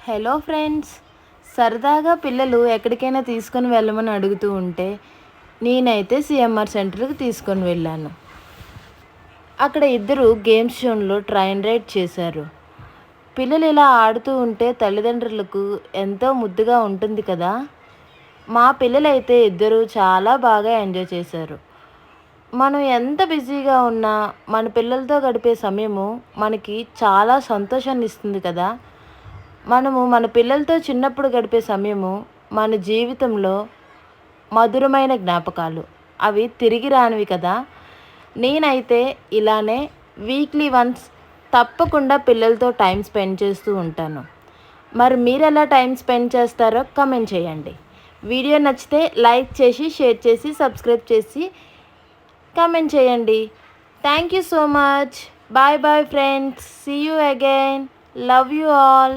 Hello friends, సరదాగా పిల్లలు ఎక్కడికైనా తీసుకొని వెళ్ళమని అడుగుతూ ఉంటే నేనైతే సిఎంఆర్ సెంటర్కి తీసుకొని వెళ్ళాను. అక్కడ ఇద్దరు గేమ్స్ జోన్లో ట్రైన్ రైడ్ చేశారు. పిల్లలు ఇలా ఆడుతూ ఉంటే తల్లిదండ్రులకు ఎంతో ముద్దుగా ఉంటుంది కదా. మా పిల్లలైతే ఇద్దరు చాలా బాగా ఎంజాయ్ చేశారు. మనం ఎంత బిజీగా ఉన్నా మన పిల్లలతో గడిపే సమయము మనకి చాలా సంతోషాన్ని ఇస్తుంది కదా. మనము మన పిల్లలతో చిన్నప్పుడు గడిపే సమయము మన జీవితంలో మధురమైన జ్ఞాపకాలు. అవి తిరిగి రానివి కదా. నేనైతే ఇలానే వీక్లీ వన్స్ తప్పకుండా పిల్లలతో టైం స్పెండ్ చేస్తూ ఉంటాను. మరి మీరు ఎలా టైం స్పెండ్ చేస్తారో కమెంట్ చేయండి. వీడియో నచ్చితే లైక్ చేసి, షేర్ చేసి, సబ్స్క్రైబ్ చేసి కమెంట్ చేయండి. Thank you so much. Bye bye friends. See you again. Love you all.